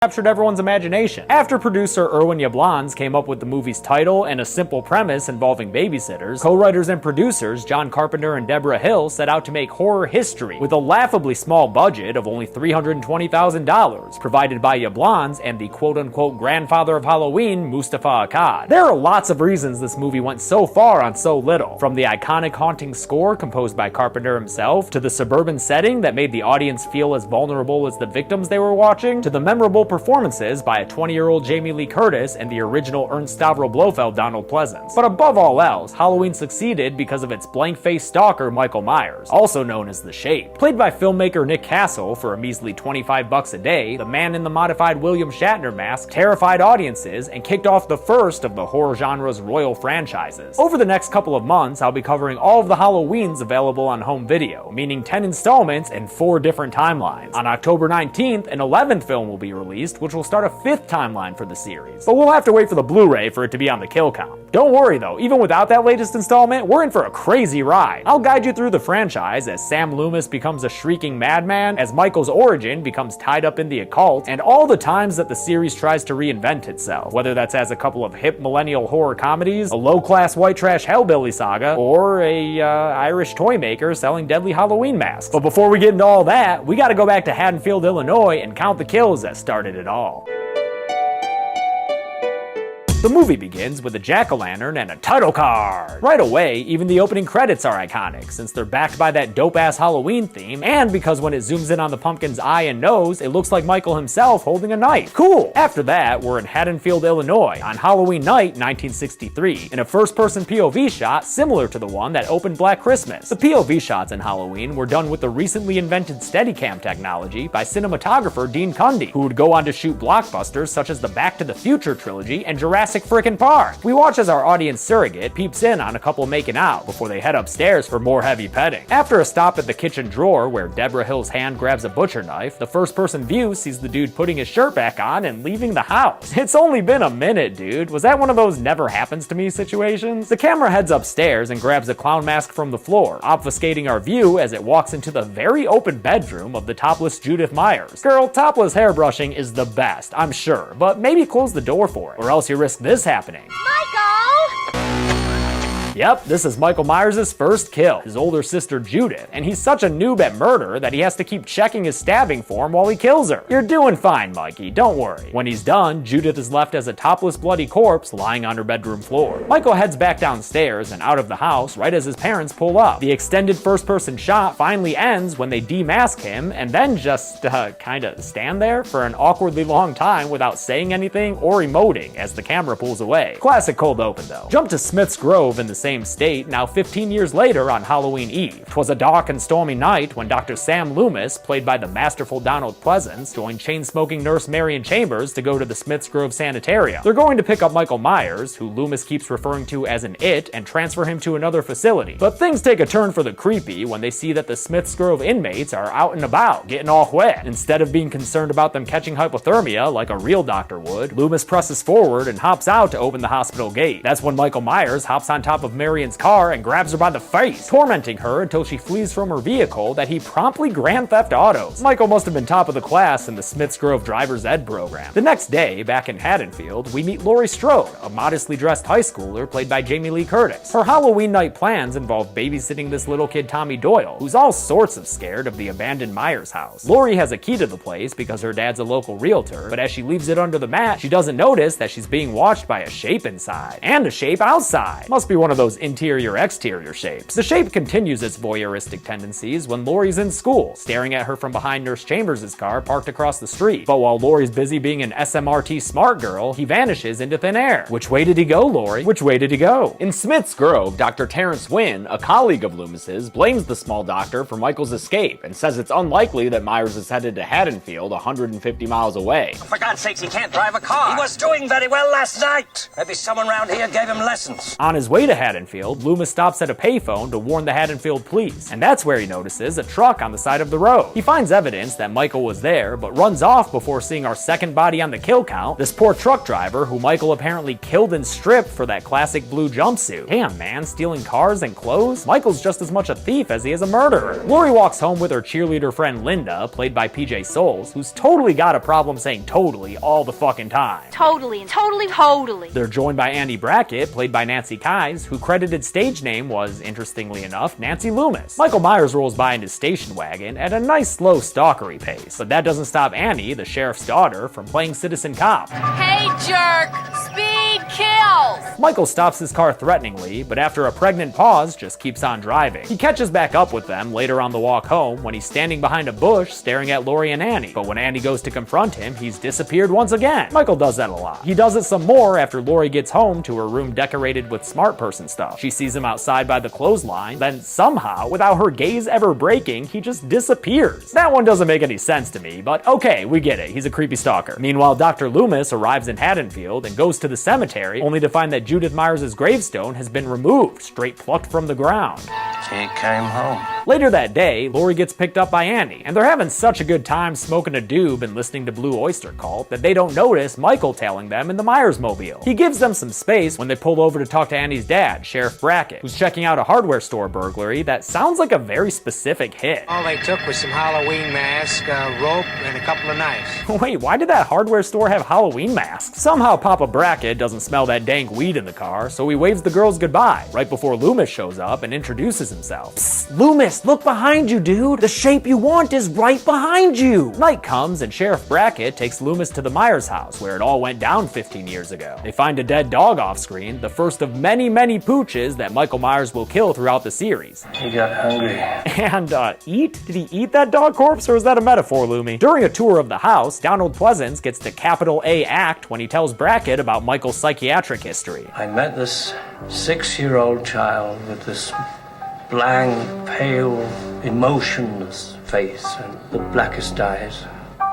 captured everyone's imagination. After producer Irwin Yablans came up with the movie's title and a simple premise involving babysitters, co-writers and producers John Carpenter and Deborah Hill set out to make horror history with a laughably small budget of only $320,000, provided by Yablans and the quote-unquote grandfather of Halloween, Mustafa Akkad. There are lots of reasons this movie went so far on so little, from the iconic haunting score composed by Carpenter himself, to the suburban setting that made the audience feel as vulnerable as the victims they were watching, to the memorable performances by a 20-year-old Jamie Lee Curtis and the original Ernst Stavro Blofeld Donald Pleasence. But above all else, Halloween succeeded because of its blank-faced stalker Michael Myers, also known as The Shape. Played by filmmaker Nick Castle for a measly $25 a day, the man in the modified William Shatner mask terrified audiences and kicked off the first of the horror genre's royal franchises. Over the next couple of months, I'll be covering all of the Halloweens available on home video, meaning 10 installments and 4 different timelines. On October 19th, an 11th film will be released, which will start a 5th timeline for the series. But we'll have to wait for the Blu-ray for it to be on the kill count. Don't worry though, even without that latest installment, we're in for a crazy ride. I'll guide you through the franchise as Sam Loomis becomes a shrieking madman, as Michael's origin becomes tied up in the occult, and all the times that the series tries to reinvent itself, whether that's as a couple of hip millennial horror comedies, a low-class white trash hellbilly saga, or a Irish toy maker selling deadly Halloween masks. But before we get into all that, we gotta go back to Haddonfield, Illinois and count the kills that started it all. The movie begins with a jack-o'-lantern and a title card. Right away, even the opening credits are iconic, since they're backed by that dope-ass Halloween theme, and because when it zooms in on the pumpkin's eye and nose, it looks like Michael himself holding a knife. Cool! After that, we're in Haddonfield, Illinois, on Halloween night 1963, in a first-person POV shot similar to the one that opened Black Christmas. The POV shots in Halloween were done with the recently invented Steadicam technology by cinematographer Dean Cundy, who would go on to shoot blockbusters such as the Back to the Future trilogy and Jurassic Frickin' Park. We watch as our audience surrogate peeps in on a couple making out before they head upstairs for more heavy petting. After a stop at the kitchen drawer where Deborah Hill's hand grabs a butcher knife, the first-person view sees the dude putting his shirt back on and leaving the house. It's only been a minute, dude. Was that one of those never happens to me situations? The camera heads upstairs and grabs a clown mask from the floor, obfuscating our view as it walks into the very open bedroom of the topless Judith Myers. Girl, topless hairbrushing is the best, I'm sure, but maybe close the door for it, or else you risk this happening. Michael! Yep, this is Michael Myers' first kill, his older sister Judith, and he's such a noob at murder that he has to keep checking his stabbing form while he kills her. You're doing fine, Mikey, don't worry. When he's done, Judith is left as a topless bloody corpse lying on her bedroom floor. Michael heads back downstairs and out of the house right as his parents pull up. The extended first-person shot finally ends when they demask him and then just kinda stand there for an awkwardly long time without saying anything or emoting as the camera pulls away. Classic cold open though. Jump to Smith's Grove in the same state, now 15 years later on Halloween Eve. 'Twas a dark and stormy night when Dr. Sam Loomis, played by the masterful Donald Pleasence, joined chain-smoking nurse Marion Chambers to go to the Smiths Grove Sanitarium. They're going to pick up Michael Myers, who Loomis keeps referring to as an it, and transfer him to another facility. But things take a turn for the creepy when they see that the Smiths Grove inmates are out and about, getting all wet. Instead of being concerned about them catching hypothermia like a real doctor would, Loomis presses forward and hops out to open the hospital gate. That's when Michael Myers hops on top of Marion's car and grabs her by the face, tormenting her until she flees from her vehicle that he promptly Grand Theft Autos. Michael must have been top of the class in the Smiths Grove driver's ed program. The next day, back in Haddonfield, we meet Laurie Strode, a modestly dressed high schooler played by Jamie Lee Curtis. Her Halloween night plans involve babysitting this little kid Tommy Doyle, who's all sorts of scared of the abandoned Myers house. Laurie has a key to the place because her dad's a local realtor, but as she leaves it under the mat, she doesn't notice that she's being watched by a shape inside, and a shape outside. Must be one of those interior-exterior shapes. The shape continues its voyeuristic tendencies when Laurie's in school, staring at her from behind Nurse Chambers' car parked across the street. But while Laurie's busy being an SMRT smart girl, he vanishes into thin air. Which way did he go, Laurie? Which way did he go? In Smith's Grove, Dr. Terrence Wynn, a colleague of Loomis's, blames the small doctor for Michael's escape and says it's unlikely that Myers is headed to Haddonfield, 150 miles away. For God's sakes, he can't drive a car. He was doing very well last night. Maybe someone around here gave him lessons. On his way to Haddonfield, Loomis stops at a payphone to warn the Haddonfield police, and that's where he notices a truck on the side of the road. He finds evidence that Michael was there, but runs off before seeing our second body on the kill count, this poor truck driver who Michael apparently killed and stripped for that classic blue jumpsuit. Damn, man, stealing cars and clothes? Michael's just as much a thief as he is a murderer. Lori walks home with her cheerleader friend Linda, played by PJ Soles, who's totally got a problem saying totally all the fucking time. Totally. They're joined by Andy Brackett, played by Nancy Kyes, who credited stage name was, interestingly enough, Nancy Loomis. Michael Myers rolls by in his station wagon at a nice slow stalkery pace, but that doesn't stop Annie, the sheriff's daughter, from playing citizen cop. Hey, jerk! Speed kills! Michael stops his car threateningly, but after a pregnant pause, just keeps on driving. He catches back up with them later on the walk home when he's standing behind a bush staring at Lori and Annie, but when Annie goes to confront him, he's disappeared once again. Michael does that a lot. He does it some more after Lori gets home to her room decorated with smart person stuff. She sees him outside by the clothesline, then somehow, without her gaze ever breaking, he just disappears. That one doesn't make any sense to me, but okay, we get it. He's a creepy stalker. Meanwhile, Dr. Loomis arrives in Haddonfield and goes to the cemetery, only to find that Judith Myers' gravestone has been removed, straight plucked from the ground. She came home. Later that day, Lori gets picked up by Annie, and they're having such a good time smoking a doob and listening to Blue Oyster Cult that they don't notice Michael tailing them in the Myers-mobile. He gives them some space when they pull over to talk to Annie's dad, Sheriff Brackett, who's checking out a hardware store burglary that sounds like a very specific hit. All they took was some Halloween mask, rope, and a couple of knives. Wait, why did that hardware store have Halloween masks? Somehow Papa Brackett doesn't smell that dank weed in the car, so he waves the girls goodbye, right before Loomis shows up and introduces himself. Psst, Loomis, look behind you, dude! The shape you want is right behind you! Night comes and Sheriff Brackett takes Loomis to the Myers house, where it all went down 15 years ago. They find a dead dog off screen, the first of many, many pooches that Michael Myers will kill throughout the series. He got hungry. And, eat? Did he eat that dog corpse, or is that a metaphor, Loomy? During a tour of the house, Donald Pleasance gets the capital A act when he tells Brackett about Michael's psychiatric history. I met this 6-year-old child with this blank, pale, emotionless face and the blackest eyes.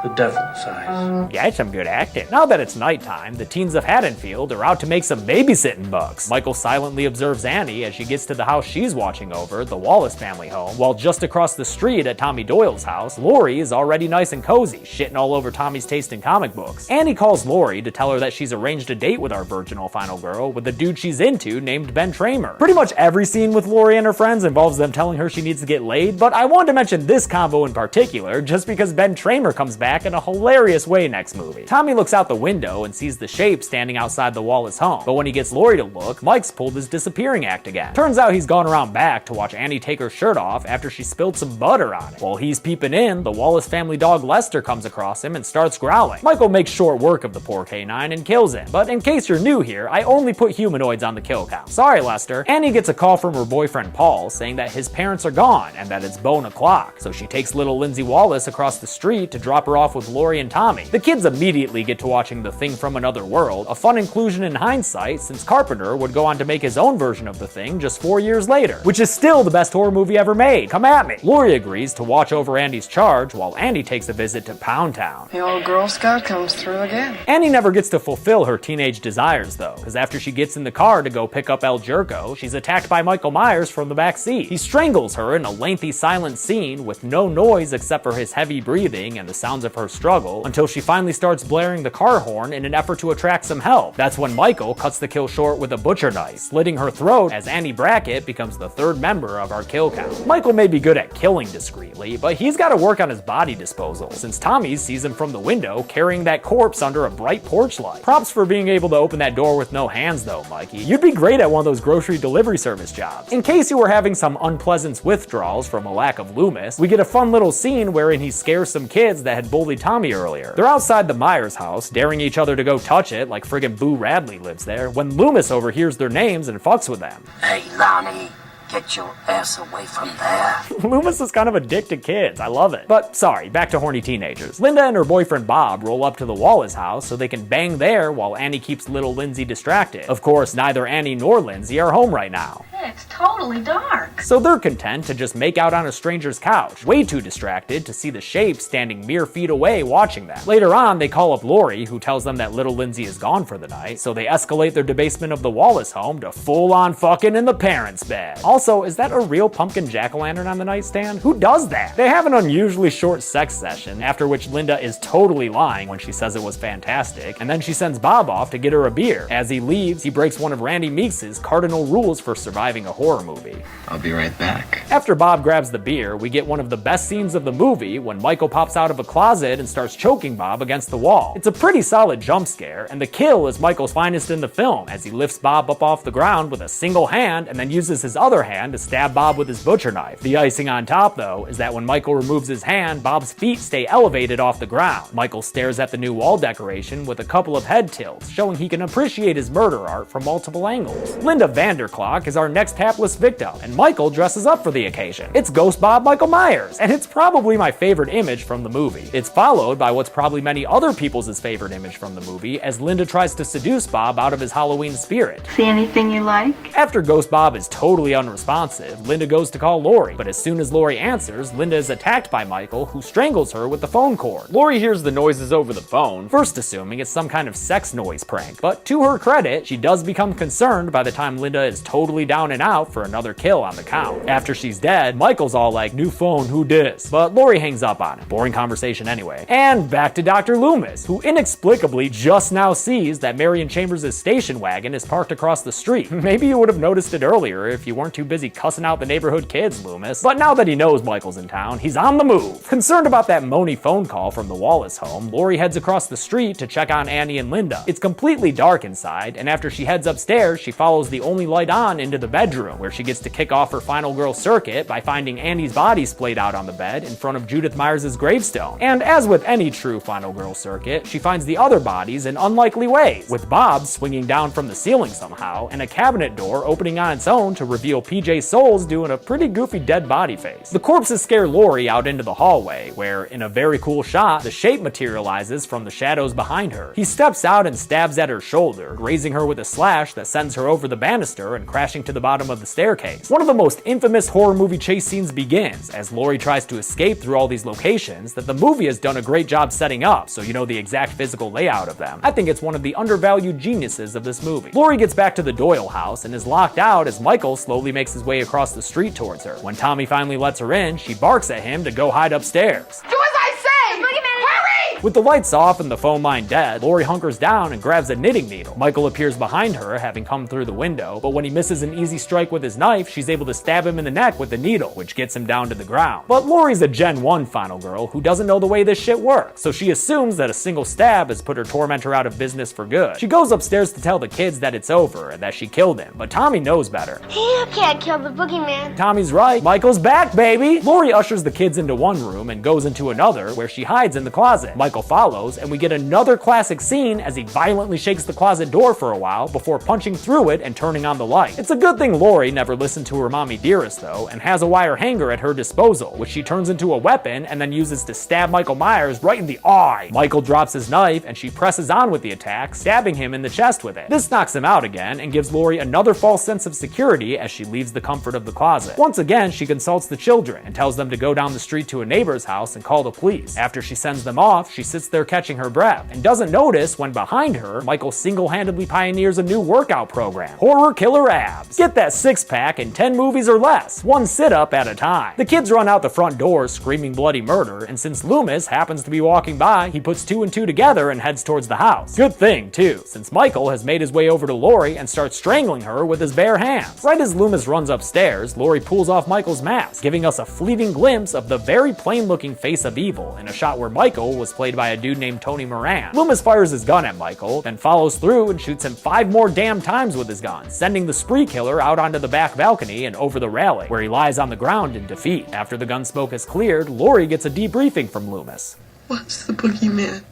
The devil's eyes. Yeah, it's some good acting. Now that it's nighttime, the teens of Haddonfield are out to make some babysitting bucks. Michael silently observes Annie as she gets to the house she's watching over, the Wallace family home, while just across the street at Tommy Doyle's house, Lori is already nice and cozy, shitting all over Tommy's taste in comic books. Annie calls Lori to tell her that she's arranged a date with our virginal final girl with the dude she's into named Ben Tramer. Pretty much every scene with Lori and her friends involves them telling her she needs to get laid, but I wanted to mention this combo in particular just because Ben Tramer comes back in a hilarious way next movie. Tommy looks out the window and sees the shape standing outside the Wallace home, but when he gets Lori to look, Mike's pulled his disappearing act again. Turns out he's gone around back to watch Annie take her shirt off after she spilled some butter on it. While he's peeping in, the Wallace family dog Lester comes across him and starts growling. Michael makes short work of the poor canine and kills him, but in case you're new here, I only put humanoids on the kill count. Sorry, Lester. Annie gets a call from her boyfriend Paul saying that his parents are gone and that it's bone o'clock, so she takes little Lindsay Wallace across the street to drop her off with Lori and Tommy. The kids immediately get to watching The Thing from Another World, a fun inclusion in hindsight since Carpenter would go on to make his own version of The Thing just 4 years later, which is still the best horror movie ever made. Come at me. Lori agrees to watch over Andy's charge while Andy takes a visit to Pound Town. The old Girl Scout comes through again. Annie never gets to fulfill her teenage desires though, because after she gets in the car to go pick up El Jerko, she's attacked by Michael Myers from the back seat. He strangles her in a lengthy silent scene with no noise except for his heavy breathing and the sounds of her struggle, until she finally starts blaring the car horn in an effort to attract some help. That's when Michael cuts the kill short with a butcher knife, slitting her throat as Annie Brackett becomes the third member of our kill count. Michael may be good at killing discreetly, but he's got to work on his body disposal, since Tommy sees him from the window carrying that corpse under a bright porch light. Props for being able to open that door with no hands though, Mikey. You'd be great at one of those grocery delivery service jobs. In case you were having some unpleasant withdrawals from a lack of Loomis, we get a fun little scene wherein he scares some kids that had bullied Tommy earlier. They're outside the Myers house, daring each other to go touch it like friggin' Boo Radley lives there, when Loomis overhears their names and fucks with them. Hey, Lonnie, get your ass away from there. Loomis is kind of a dick to kids, I love it. But sorry, back to horny teenagers. Linda and her boyfriend Bob roll up to the Wallace house so they can bang there while Annie keeps little Lindsay distracted. Of course, neither Annie nor Lindsay are home right now. Hey, It's totally dark. So they're content to just make out on a stranger's couch, way too distracted to see the Shape standing mere feet away watching them. Later on, they call up Lori, who tells them that little Lindsay is gone for the night, so they escalate their debasement of the Wallace home to full-on fucking in the parents' bed. Also, is that a real pumpkin jack-o'-lantern on the nightstand? Who does that? They have an unusually short sex session, after which Linda is totally lying when she says it was fantastic, and then she sends Bob off to get her a beer. As he leaves, he breaks one of Randy Meeks' cardinal rules for surviving a horror movie. I'll be right back. After Bob grabs the beer, we get one of the best scenes of the movie when Michael pops out of a closet and starts choking Bob against the wall. It's a pretty solid jump scare, and the kill is Michael's finest in the film as he lifts Bob up off the ground with a single hand and then uses his other hand to stab Bob with his butcher knife. The icing on top, though, is that when Michael removes his hand, Bob's feet stay elevated off the ground. Michael stares at the new wall decoration with a couple of head tilts, showing he can appreciate his murder art from multiple angles. Linda Vanderklok is our next hapless victim, and Michael dresses up for the occasion. It's Ghost Bob Michael Myers, and it's probably my favorite image from the movie. It's followed by what's probably many other people's favorite image from the movie as Linda tries to seduce Bob out of his Halloween spirit. See anything you like? After Ghost Bob is totally unresponsive, Linda goes to call Lori, but as soon as Lori answers, Linda is attacked by Michael, who strangles her with the phone cord. Lori hears the noises over the phone, first assuming it's some kind of sex noise prank, but to her credit, she does become concerned by the time Linda is totally down and out for another kill on the count. After she's dead, Michael's all like, "New phone, who dis?" But Lori hangs up on him. Boring conversation anyway. And back to Dr. Loomis, who inexplicably just now sees that Marion Chambers' station wagon is parked across the street. Maybe you would have noticed it earlier if you weren't too busy cussing out the neighborhood kids, Loomis. But now that he knows Michael's in town, he's on the move. Concerned about that Moni phone call from the Wallace home, Lori heads across the street to check on Annie and Linda. It's completely dark inside, and after she heads upstairs, she follows the only light on into the bedroom, where she gets to kick off her final girl circuit by finding Annie's body splayed out on the bed in front of Judith Myers' gravestone. And as with any true final girl circuit, she finds the other bodies in unlikely ways, with Bob swinging down from the ceiling somehow, and a cabinet door opening on its own to reveal PJ Souls doing a pretty goofy dead body face. The corpses scare Lori out into the hallway, where, in a very cool shot, the Shape materializes from the shadows behind her. He steps out and stabs at her shoulder, grazing her with a slash that sends her over the banister and crashing to the bottom of the staircase. One of the most infamous horror movie chase scenes begins, as Lori tries to escape through all these locations that the movie has done a great job setting up, so you know the exact physical layout of them. I think it's one of the undervalued geniuses of this movie. Lori gets back to the Doyle house and is locked out as Michael slowly makes his way across the street towards her. When Tommy finally lets her in, she barks at him to go hide upstairs. Do as I say! Hurry! With the lights off and the phone line dead, Lori hunkers down and grabs a knitting needle. Michael appears behind her, having come through the window, but when he misses an easy strike with his knife, she's able to stab him in the neck with the needle, which gets him down to the ground. But Lori's a Gen 1 final girl who doesn't know the way this shit works, so she assumes that a single stab has put her tormentor out of business for good. She goes upstairs to tell the kids that it's over and that she killed him, but Tommy knows better. You can't kill the boogeyman. Tommy's right. Michael's back, baby! Lori ushers the kids into one room and goes into another, where she hides in the closet. Michael follows, and we get another classic scene as he violently shakes the closet door for a while before punching through it and turning on the light. It's a good thing Lori never listened to her mommy dearest, though, and has a wire hanger at her disposal, which she turns into a weapon and then uses to stab Michael Myers right in the eye. Michael drops his knife, and she presses on with the attack, stabbing him in the chest with it. This knocks him out again and gives Lori another false sense of security as she leaves the comfort of the closet. Once again, she consults the children and tells them to go down the street to a neighbor's house and call the police. After she sends them off, she sits there catching her breath and doesn't notice when behind her, Michael single-handedly pioneers a new workout program: Horror Killer Abs. Get that six-pack in 10 movies or less, one sit-up at a time. The kids run out the front door screaming bloody murder, and since Loomis happens to be walking by, he puts two and two together and heads towards the house. Good thing, too, since Michael has made his way over to Lori and starts strangling her with his bare hands. Right as Loomis runs upstairs, Lori pulls off Michael's mask, giving us a fleeting glimpse of the very plain-looking face of evil in a shot where Michael was played by a dude named Tony Moran. Loomis fires his gun at Michael, then follows through and shoots him 5 more damn times with his gun, sending the spree killer out onto the back balcony and over the railing, where he lies on the ground in defeat. After the gun smoke is cleared, Lori gets a debriefing from Loomis. What's the boogeyman?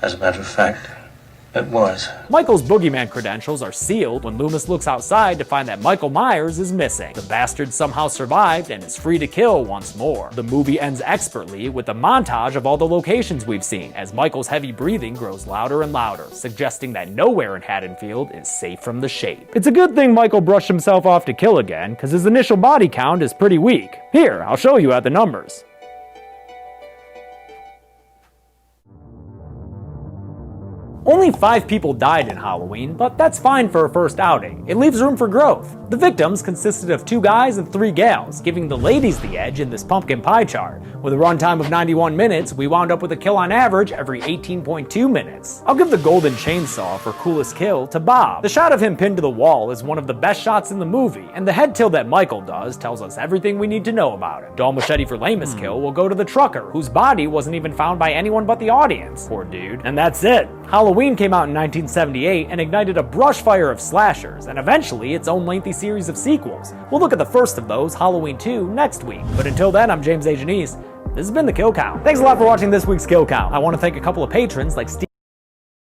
As a matter of fact, It was. Michael's boogeyman credentials are sealed when Loomis looks outside to find that Michael Myers is missing. The bastard somehow survived and is free to kill once more. The movie ends expertly with a montage of all the locations we've seen, as Michael's heavy breathing grows louder and louder, suggesting that nowhere in Haddonfield is safe from the Shape. It's a good thing Michael brushed himself off to kill again, because his initial body count is pretty weak. Here, I'll show you at the numbers. Only 5 people died in Halloween, but that's fine for a first outing. It leaves room for growth. The victims consisted of 2 guys and 3 gals, giving the ladies the edge in this pumpkin pie chart. With a runtime of 91 minutes, we wound up with a kill on average every 18.2 minutes. I'll give the golden chainsaw for coolest kill to Bob. The shot of him pinned to the wall is one of the best shots in the movie, and the head tilt that Michael does tells us everything we need to know about him. Dull machete for lamest kill will go to the trucker, whose body wasn't even found by anyone but the audience. Poor dude. And that's it. Halloween came out in 1978 and ignited a brush fire of slashers, and eventually its own lengthy series of sequels. We'll look at the first of those, Halloween 2, next week. But until then, I'm James A. Janice. This has been The Kill Count. Thanks a lot for watching this week's Kill Count. I want to thank a couple of patrons like Steve